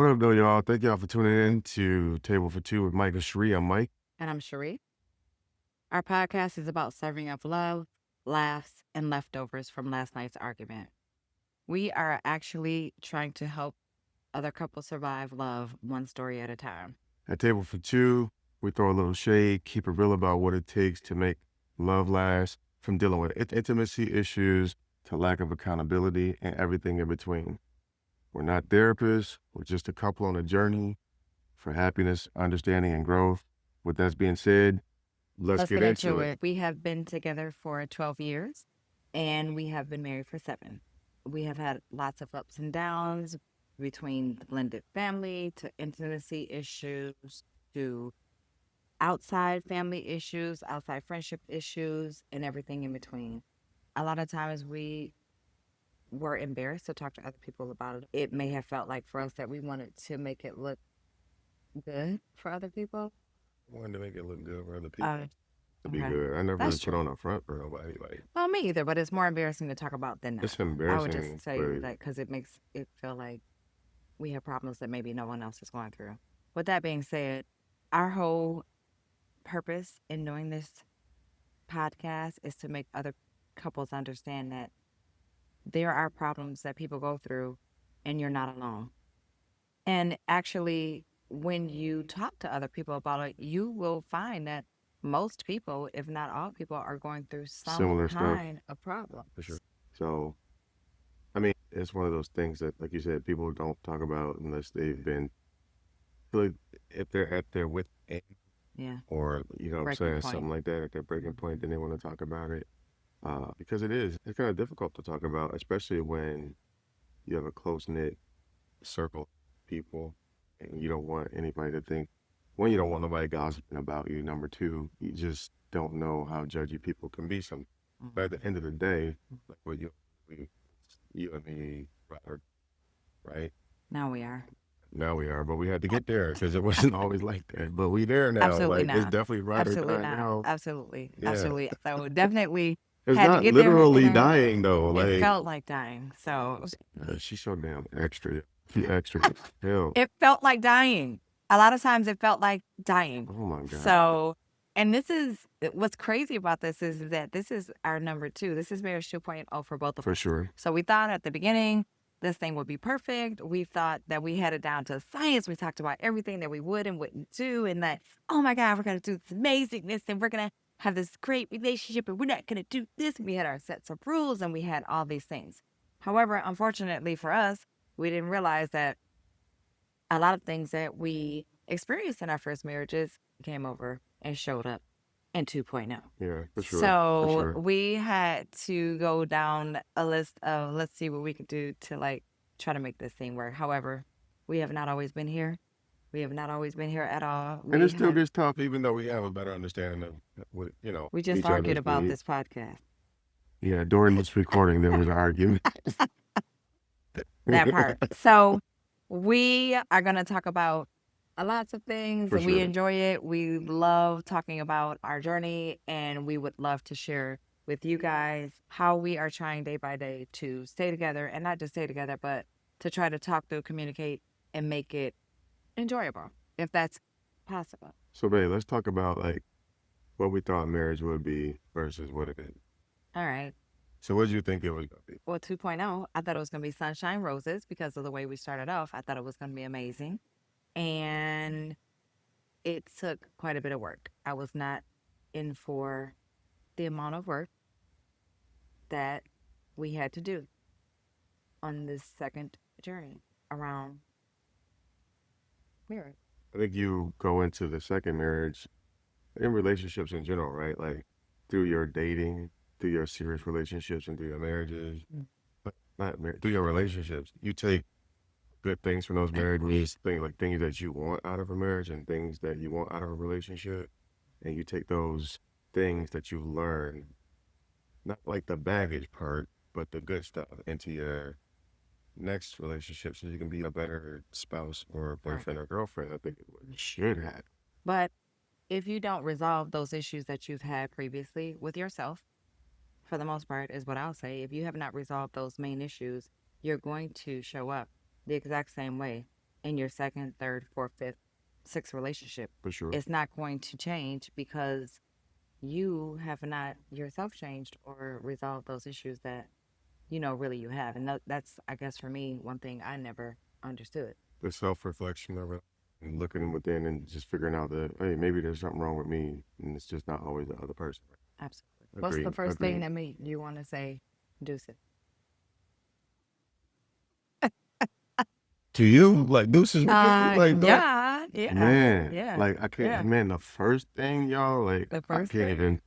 What up, though, y'all? Thank y'all for tuning in to Table for Two with Mike and Cherie. I'm Mike. And I'm Cherie. Our podcast is about serving up love, laughs, and leftovers from last night's argument. We are actually trying to help other couples survive love one story at a time. At Table for Two, we throw a little shade, keep it real about what it takes to make love last, from dealing with intimacy issues to lack of accountability and everything in between. We're not therapists, we're just a couple on a journey for happiness, understanding, and growth. With that being said, let's Let's get get into into it. it. We have been together for 12 years and we have been married for 7. We have had lots of ups and downs between the blended family to intimacy issues to outside family issues, outside friendship issues, and everything in between. A lot of times we were embarrassed to talk to other people about it. It may have felt like for us that we wanted to make it look good for other people. Wanted to make it look good for other people. Uh, To be okay. good. I never That's really put true. on a front for nobody. Like, Well, me either, but it's more embarrassing to talk about than not. it's I would embarrassing, just say but that because it makes it feel like we have problems that maybe no one else is going through. With that being said, our whole purpose in doing this podcast is to make other couples understand that there are problems that people go through and you're not alone. And actually, when you talk to other people about it, you will find that most people, if not all people, are going through some similar stuff kind of problem. for sure. So, I mean, it's one of those things that, like you said, people don't talk about unless they've been, like, if they're at their wit end Yeah. or, you know what I'm Breaking saying, point. something like that, at their breaking point, then they want to talk about it. Because it's kind of difficult to talk about, especially when you have a close knit circle of people and you don't want anybody to think, one, you don't want nobody gossiping about you. Number two, you just don't know how judgy people can be. But at the end of the day, like what you and me, Robert, right? Now we are. Now we are, but we had to get there because it wasn't always like that. But we there now. Absolutely Like it's not. definitely ride or Absolutely die not. now. Absolutely. Yeah, Absolutely. So definitely it's had to not get there. And literally then dying though. it Like felt like dying. So she's so damn extra. She extra. Hell. it felt like dying. A lot of times it felt like dying. Oh my god. So, and this is what's crazy about this is that this is our number 2. This is marriage 2.0 for both of For us. sure. So we thought at the beginning this thing would be perfect. We thought that we had it down to science. We talked about everything that we would and wouldn't do, and that, oh my God, we're going to do this amazingness and we're going to have this great relationship and we're not going to do this. We had our sets of rules and we had all these things. However, unfortunately for us, we didn't realize that a lot of things that we experienced in our first marriages came over and showed up in 2.0. Yeah, for sure. For So sure. we had to go down a list of let's see what we could do to like try to make this thing work. However, we have not always been here. We have not always been here at all. And it still gets tough, even though we have a better understanding of what We just each argued other's about needs. this podcast. Yeah, during this recording, there was an argument. That part. So we are going to talk about lots of things For and we sure. enjoy it. We love talking about our journey and we would love to share with you guys how we are trying day by day to stay together and not just stay together, but to try to talk through, communicate, and make it enjoyable if that's possible. So, babe, let's talk about like what we thought marriage would be versus what it is. All right. So, what did you think it was gonna be? Well, 2.0, I thought it was going to be sunshine roses because of the way we started off. I thought it was going to be amazing. And it took quite a bit of work. I was not in for the amount of work that we had to do on this second journey around marriage. I think you go into the second marriage in relationships in general, right? Like through your dating, through your serious relationships, and through your marriages, but through your relationships. You take good things from those marriages, things that you want out of a marriage and things that you want out of a relationship, and you take those things that you learn, not like the baggage part, but the good stuff into your next relationship so you can be a better spouse or Right. boyfriend or girlfriend. I think it would should have. But if you don't resolve those issues that you've had previously with yourself, for the most part, is what I'll say, if you have not resolved those main issues, you're going to show up the exact same way in your second, third, fourth, fifth, sixth relationship. For sure. It's not going to change because you have not yourself changed or resolved those issues that really you have. And that's, I guess, for me, one thing I never understood. The self-reflection of it and looking within and just figuring out that, hey, maybe there's something wrong with me and it's just not always the other person. Absolutely. What's the Agreed. first thing Agreed. that made you want to say, Deuce it? To you, like deuces with you, like don't, man, Yeah, like I can't, yeah. man. The first thing, y'all, like The I first can't thing? even.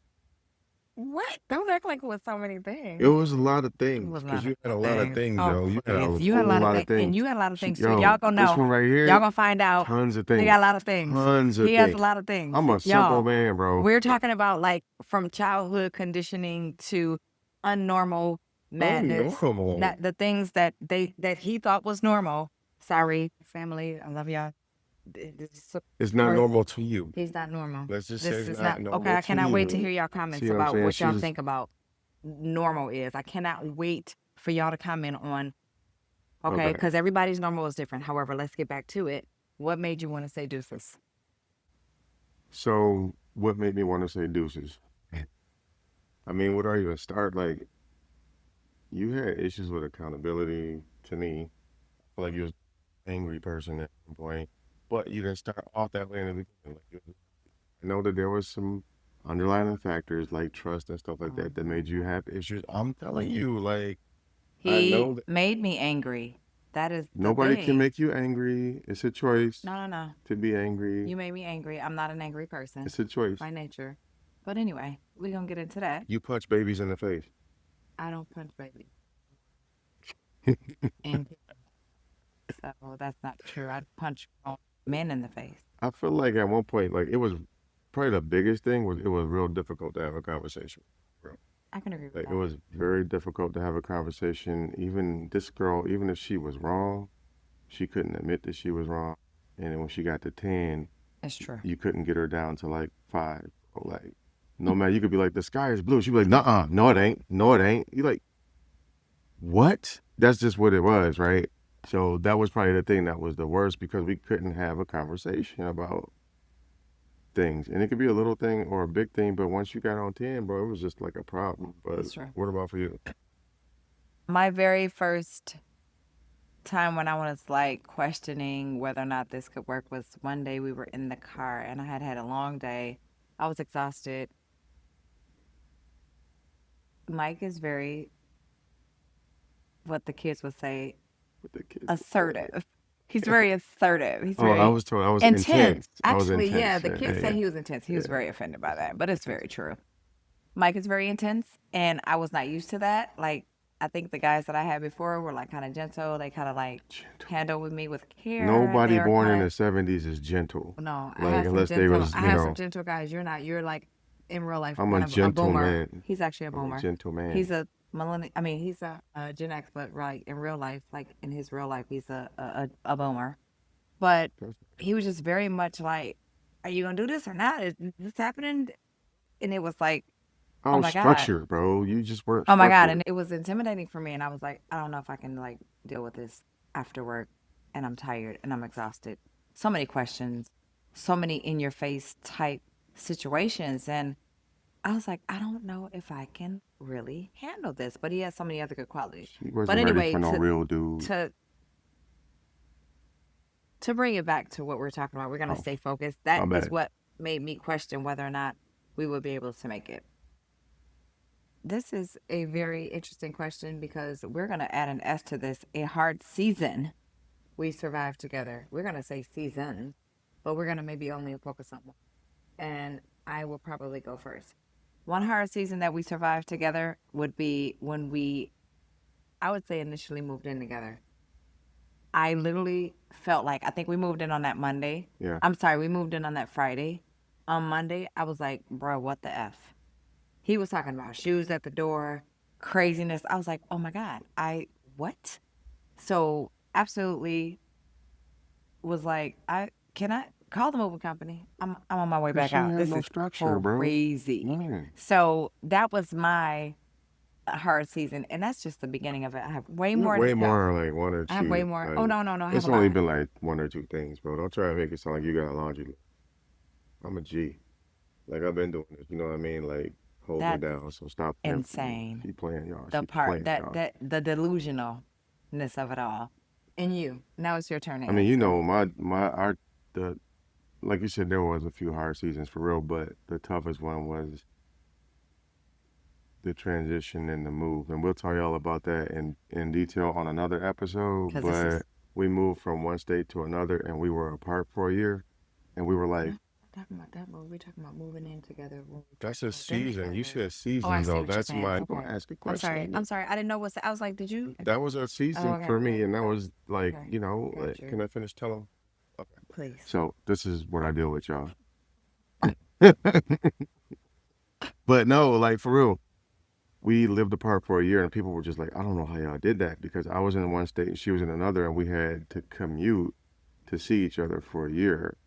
What? Don't act like it was so many It things. was a lot of It things was because not a you had a lot of things. things, Oh, yo. You had a please. You had a whole lot of lot of things. And things. you had a lot of things too. Yo, Y'all gonna this know. one right Y'all here, gonna find out. tons of He things, got a lot of things. tons of He has a things. lot of things. I'm a simple Y'all, man, bro. we're talking about like from childhood conditioning to unnormal madness. Unnormal. Not the things that he thought was normal. Sorry, family. I love y'all. This is It's not normal to you. He's not normal. Let's just say This it's is not not okay. normal I to cannot wait to you. hear y'all See comments what I'm about saying? what y'all She's think about normal is. I cannot wait for y'all to comment on, okay, okay. because everybody's normal is different. However, let's get back to it. What made you want to say deuces? So, what made me want to say deuces? I mean, what are you gonna start? Like, you had issues with accountability to me. I feel like you was an angry person at one point, but you didn't start off that way in the beginning. Like, I know that there was some underlying factors like trust and stuff like that that made you have issues. I'm telling you, like, I He know that made me angry. That is the nobody can thing. make you angry. It's a choice No, no, no. to be angry. You made me angry. I'm not an angry person It's a choice. by nature. But anyway, we're going to get into that. You punch babies in the face. I don't punch babies. And so that's not true. I punch grown men in the face. I feel like at one point, like it was probably the biggest thing was it was real difficult to have a conversation. Bro. I can agree with Like it that. was very difficult to have a conversation. Even this girl, even if she was wrong, she couldn't admit that she was wrong. And then when she got to 10, It's true. you couldn't get her down to like 5. Or like, no matter, you could be like, the sky is blue. She'd be like, nuh-uh, no it ain't. No it ain't. You like, what? That's just what it was, right? So that was probably the thing that was the worst because we couldn't have a conversation about things. And it could be a little thing or a big thing, but once you got on 10, bro, it was just like a problem. But It's true. what about for you? My very first time when I was like questioning whether or not this could work was one day we were in the car and I had had a long day. I was exhausted. Mike is very, what the kids would say, With the kids. assertive. He's very assertive. He's Oh, I very was told I was intense. intense. I was Actually, yeah, intense. the Yeah, kids say yeah, he was intense. He was yeah. very offended by that, but it's very true. Mike is very intense, and I was not used to that. Like, I think the guys that I had before were like kind of gentle. They kind of like Gentle. handle with me with care. They Nobody are born in kind the 70s is gentle. of no. Like, unless they was, I had some gentle guys. You're not. You're like in real life I'm a kind of a boomer. gentleman. He's actually a I'm a boomer. gentleman. He's a millennial. I mean, he's a Gen X, but right in real life, like in his real life, he's a boomer. But he was just very much like, "Are you gonna do this or not? Is this happening?" And it was like, "Oh Oh, my god." structured, bro. You just weren't Oh my God. structured. And it was intimidating for me. And I was like, I don't know if I can like deal with this after work. And I'm tired and I'm exhausted. So many questions, so many in your face type situations. And I was like, I don't know if I can really handle this. But he has so many other good qualities. He But wasn't ready anyway, for no real dude. to to bring it back to what we're talking about, we're gonna Oh, stay focused. my That is bad. what made me question whether or not we would be able to make it. This is a very interesting question because we're going to add an S to this. A hard season we survived together. We're going to say season, but we're going to maybe only focus on one. And I will probably go first. One hard season that we survived together would be when I would say, initially moved in together. I literally felt like, I think we moved in on that Monday. Yeah. I'm sorry, we moved in on that Friday. On Monday, I was like, bro, what the F? He was talking about shoes at the door, craziness. I was like, oh my God, what? So absolutely was like, can I call the moving company? I'm on my way Cause back she out. had This no is structure, bro. crazy. Man. So that was my a hard season, and that's just the beginning of it. I have way You have more to way go. more, like one or I have way two. more. Oh Like, no, no, no, I have it's a only lot. been like one or two things, bro. Don't try to make it sound like you got a laundry list. I'm a G. Like I've been doing this. You know what I mean? Like hold me That's down. So stop playing for me. insane. She playing y'all. The She part playing that y'all. the delusionalness of it all. And you. Now it's your turn to I mean, you answer. know, the like you said, there was a few hard seasons for real, but the toughest one was the transition and the move. And we'll tell y'all about that in detail on another episode. Because this is But we moved from one state to another and we were apart for a year. And we were no, like, we're talking about that, but we're talking about moving in together when we that's first a moved in season. You together. said Oh, I season, see though. what you're That's saying. my, don't Okay. ask a I'm question. sorry. I'm sorry. I didn't know what's. I was like, did you? That was a Oh, season okay, for me. okay, And that okay, was like, okay. you know, Got you. can I finish telling? Okay. Please. So this is what I deal with, y'all. But no, like for real, we lived apart for a year and people were just like, I don't know how y'all did that because I was in one state and she was in another and we had to commute to see each other for a year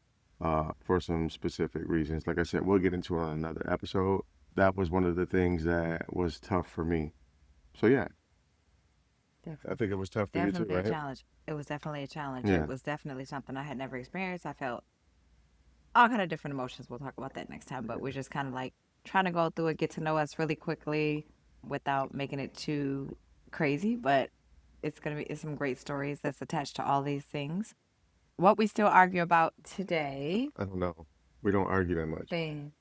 for some specific reasons. Like I said, we'll get into it on another episode. That was one of the things that was tough for me. So yeah, I Definitely. think it was tough for you too, Definitely a right? challenge. It was definitely a challenge. It Yeah. was definitely something I had never experienced. I felt all kind of different emotions. We'll talk about that next time. But we're just kind of like trying to go through it, get to know us really quickly without making it too crazy. But it's some great stories that's attached to all these things. What we still argue about today, I don't know. We don't argue that much. thing,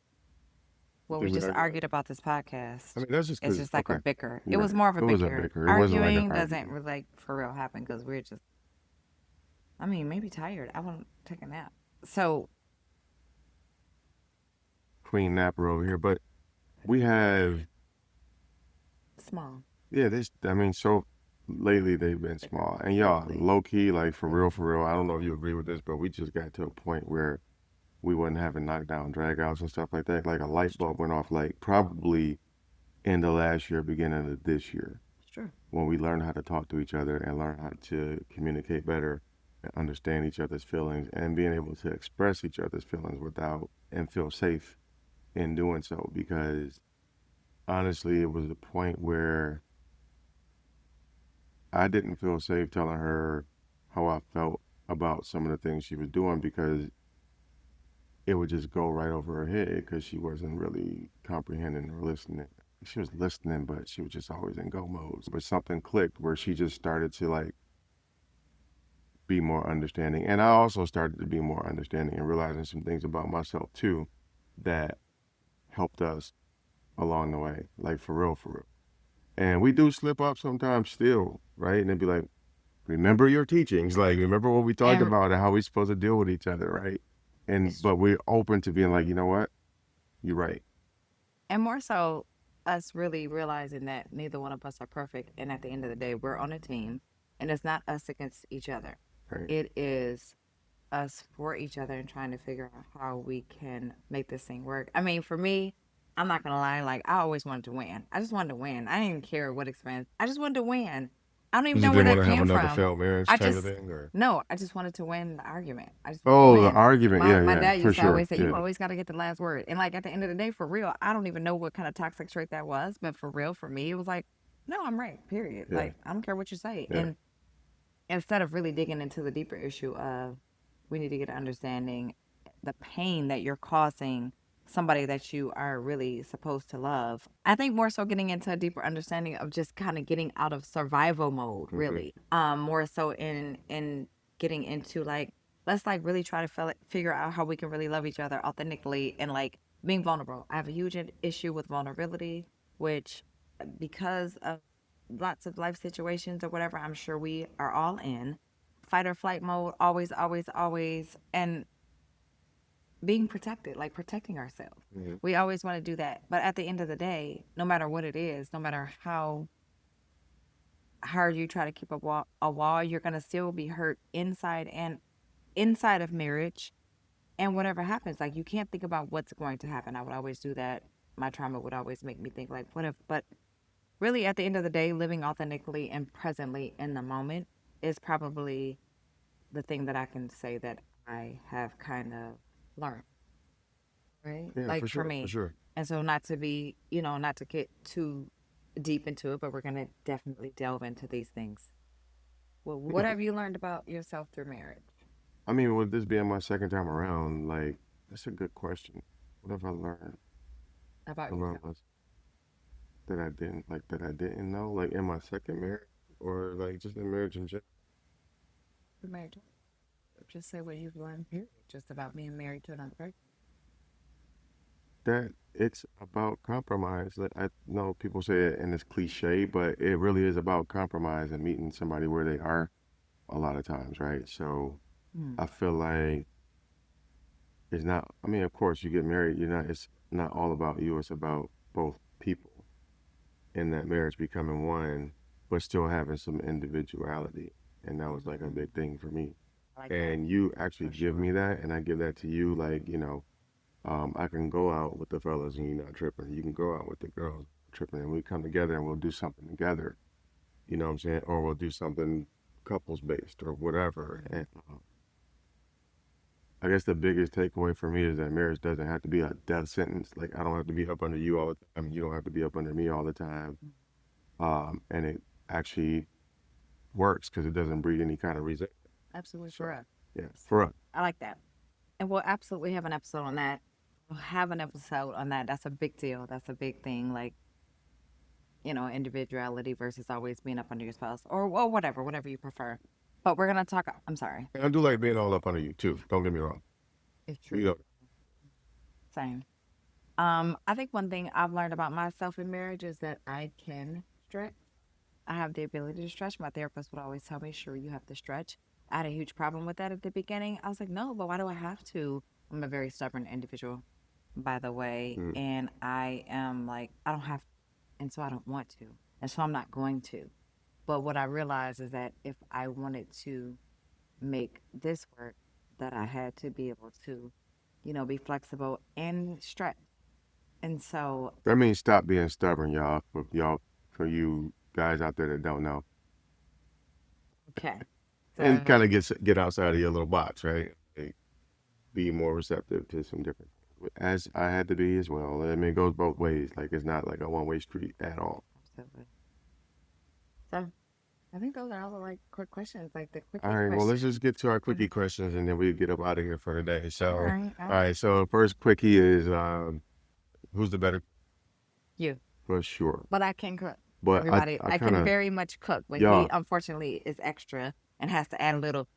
You what we think we just argue much? argued about this I podcast, mean, that's just it's because, just like a okay, bicker. It you're was right. more of a It was a bicker. bicker. It wasn't like an Arguing doesn't argument. really like for real happen because we're just. I mean, maybe tired. I want to take a nap. So Queen Napper over here. But we have, small. yeah, this, I mean, so lately they've been small. And y'all, Lately. low key, like Lately. for real, I don't know if you agree with this, but we just got to a point where we wasn't having knockdown dragouts and stuff like that. Like a light It's true. bulb went off, like probably in the last year, beginning of this year, It's true. when we learned how to talk to each other and learn how to communicate better and understand each other's feelings and being able to express each other's feelings without and feel safe in doing so. Because honestly, it was a point where I didn't feel safe telling her how I felt about some of the things she was doing because it would just go right over her head because she wasn't really comprehending or listening. She was listening, but she was just always in go mode. But something clicked where she just started to like be more understanding. And I also started to be more understanding and realizing some things about myself too that helped us along the way. Like for real, for real. And we do slip up sometimes still, right? And it'd be like, remember your teachings, like remember what we talked And about and how we supposed to deal with each other, right? And it's but we're open to being like, you know what? You're right. and more so us really realizing that neither one of us are perfect, and at the end of the day, we're on a team, and it's not us against each other. Right. It is us for each other and trying to figure out how we can make this thing work. I mean, for me, I'm not gonna lie, like I always wanted to win. I just wanted to win. I didn't even care what expense. I just wanted to win. I don't You even know just where didn't want that to have came another from. failed marriage I type of just thing, or no, I just wanted to win the argument. I just wanted to oh, the win. argument. My Yeah, my yeah, dad for used to sure. always say, "You Yeah, always got to get the last word." And like at the end of the day, for real, I don't even know what kind of toxic trait that was, but for real, for me, it was like, "No, I'm right." Period. yeah, Like I don't care what you say. yeah. And instead of really digging into the deeper issue of we need to get an understanding the pain that you're causing somebody that you are really supposed to love. I think more so getting into a deeper understanding of just kind of getting out of survival mode, Mm-hmm. really. More so in getting into like let's like really try to figure out how we can really love each other authentically and like being vulnerable. I have a huge issue with vulnerability, which because of lots of life situations or whatever, I'm sure we are all in fight or flight mode, always, always, always, and being protected, like protecting ourselves. Mm-hmm. We always want to do that. But at the end of the day, no matter what it is, no matter how hard you try to keep a wall, you're going to still be hurt inside and inside of marriage. And whatever happens, like you can't think about what's going to happen. I would always do that. My trauma would always make me think, like, what if, but really at the end of the day, living authentically and presently in the moment is probably the thing that I can say that I have kind of learned, right? Yeah, Like for for sure, for me. sure. And so not to be, not to get too deep into it, but we're gonna definitely delve into these things. Well, what have you learned about yourself through marriage? I mean, with this being my second time around, like, that's a good question. What have I learned About about yourself myself that I didn't know, like in my second marriage or like just in marriage in general? through marriage? Just say what you've learned. Period. Just about being married to another person. That it's about compromise. Like I know people say it and it's cliche, but it really is about compromise and meeting somebody where they are a lot of times, right? So Mm. I feel like it's not. I mean, of course, you get married. You're not. It's not all about you. It's about both people in that marriage becoming one, but still having some individuality. And that was like a big thing for me. I like that And you actually for give sure. me that, and I give that to you. Like, I can go out with the fellas and you're not tripping. You can go out with the girls tripping, and we come together and we'll do something together. You know what I'm saying? Or we'll do something couples based or whatever. And I guess the biggest takeaway for me is that marriage doesn't have to be a death sentence. Like I don't have to be up under you all the time. You don't have to be up under me all the time. And it actually works because it doesn't breed any kind of resentment. Absolutely So correct. yeah, for us. I like that. And we'll absolutely have an episode on that. We'll have an episode on that. That's a big deal. That's a big thing. Like, individuality versus always being up under your spouse or well, whatever you prefer. But we're gonna talk. I'm sorry. And I do like being all up under you too. Don't get me wrong. It's true. You know, Same. I think one thing I've learned about myself in marriage is that I can stretch. I have the ability to stretch. My therapist would always tell me, sure, you have to stretch. I had a huge problem with that at the beginning. I was like, no, but why do I have to? I'm a very stubborn individual, by the way. mm. And I am like, I don't have, and so I don't want to. And so I'm not going to. But what I realized is that if I wanted to make this work, that I had to be able to, be flexible and stretch. And so, That means stop being stubborn, for you guys out there that don't know, okay. and So kind of get outside of your little box, right? Like, be more receptive to some different, as I had to be as well. I mean, it goes both ways. Like it's not like a one-way street at all. absolutely. So I think those are all the like quick questions, like the All quickie right, well, let's questions. just get to our quickie questions and then we get up out of here for the day. So, All right, all all right. right, so first quickie is who's the better You. for sure. But I can cook. But Everybody, I I kind can of very much cook, but he y'all, unfortunately is extra and has to add a little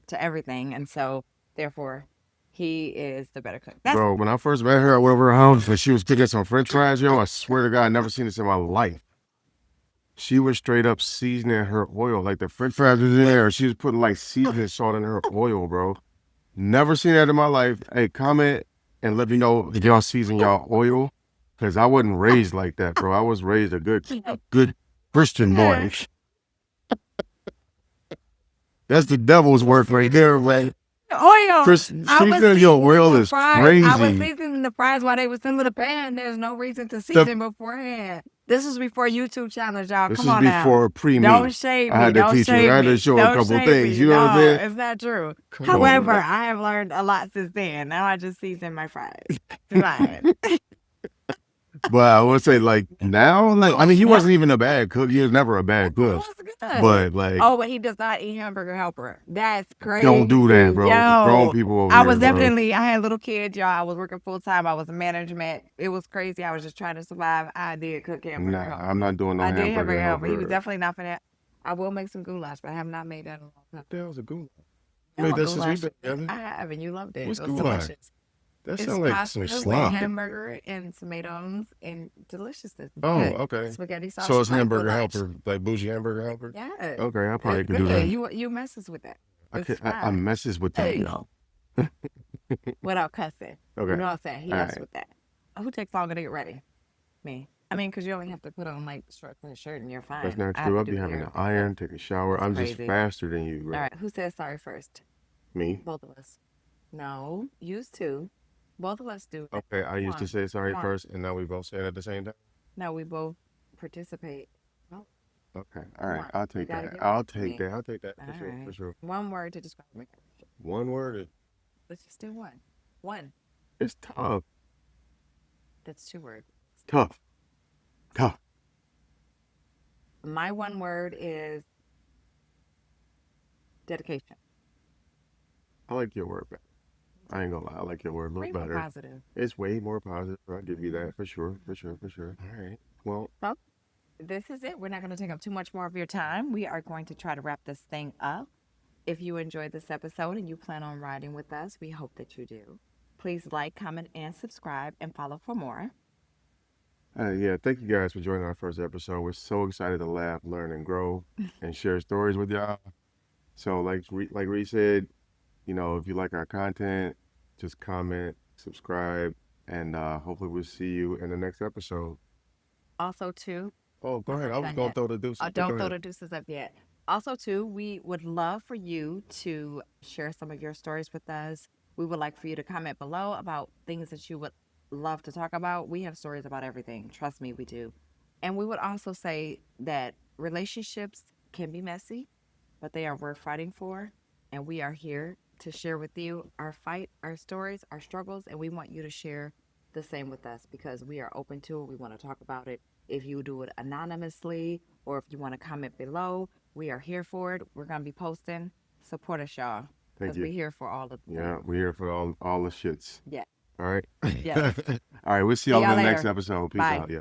to everything. And so, therefore, he is the better cook. That's bro. When I first met her, I went over her house and she was cooking some French fries. Yo, I swear to God, I never seen this in my life. She was straight up seasoning her oil, like the French fries was in there. She was putting like seasoning salt in her oil, bro. Never seen that in my life. Hey, comment and let me know if y'all season y'all oil, cause I wasn't raised like that, bro. I was raised a good Christian boy. That's the devil's work right there, man. oil. Chris, I was seasoning your seasoning oil the is fries. I was crazy. seasoning the fries while they was in the pan. There's no reason to The, season beforehand. This was before YouTube challenge, y'all. this Come is on now. before pre-me. Don't shade I me. had to Don't teach her. shade I had to me. show her a Don't couple shade things. me. You know what I'm No, saying? it's not true. Come on, However, bro. I have learned a lot since then. Now I just season my fries. It's fine. But I would say like now, like I mean, he wasn't even a bad cook. He was never a bad It cook. was good. But like, Oh, but he does not eat hamburger helper. That's don't crazy. do that, bro. Grown Yo, people over I here, was bro. definitely, I had little kids, y'all. I was working full time. I was in management. It was crazy. I was just trying to survive. I did cook hamburger Nah, helper. I'm not doing no I did hamburger hamburger helper. He was helper. definitely not for that. I will make some goulash, but I have not made that in a long time. What the hell's a goulash? I No, made a that since we've goulash. been together. I have, and you loved it. What's It was goulash? delicious. That It's sounds like some pasta with slop. hamburger and tomatoes and deliciousness. It's Oh, good. okay. Spaghetti sauce. So You it's like hamburger goulash. helper, like bougie hamburger helper. Yeah, Okay, I probably it's could do good. that. You messes with that. I It's could. I fine. messes with that. Hey, without cussing. You Okay. know what I'm saying? He All messed right. with that. Who takes longer to get ready? Me. I mean, because you only have to put on like short sleeve shirt and you're That's fine. not I have true. to I'll do be the having hair to and all that. iron, take a shower. That's I'm just crazy. faster than you, All bro. right, who says sorry first? Me. Both of us. No, used to. Both of us do it. Okay, I Come used to on. say sorry Come on. first, and now we both say it at the same time. No, we both participate. Oh, Okay. All come right. on. I'll You take got to that. give it I'll to take me. that. I'll take that All for sure. For right. sure. One word to describe me. One word. Let's just do one. One. It's tough. That's two words. Tough. Tough. My one word is dedication. I like your word better. I ain't gonna lie. I like your word a little Way more better. positive. It's way more positive. I'll give you that for sure. For sure. For sure. All right. Well, So this is it. We're not going to take up too much more of your time. We are going to try to wrap this thing up. If you enjoyed this episode and you plan on riding with us, we hope that you do. Please like, comment, and subscribe and follow for more. yeah, thank you guys for joining our first episode. We're so excited to laugh, learn, and grow and share stories with y'all. So, like Ree said, if you like our content, just comment, subscribe, and hopefully we'll see you in the next episode. Also, too, Oh, go we're ahead. I not was done going to yet. throw the deuces, but go Don't throw ahead. the deuces up yet. Also, too, we would love for you to share some of your stories with us. We would like for you to comment below about things that you would love to talk about. We have stories about everything. Trust me, we do. And we would also say that relationships can be messy, but they are worth fighting for. And we are here to share with you our fight, our stories, our struggles, and we want you to share the same with us because we are open to it. We want to talk about it. If you do it anonymously or if you want to comment below, we are here for it. We're going to be posting. Support us, y'all, Thank because you. we're here for all of the Yeah, things. we're here for all the shits. Yeah. All right. Yes. All right. We'll see See y'all in y'all the next later. episode. Peace Bye. out. Yeah.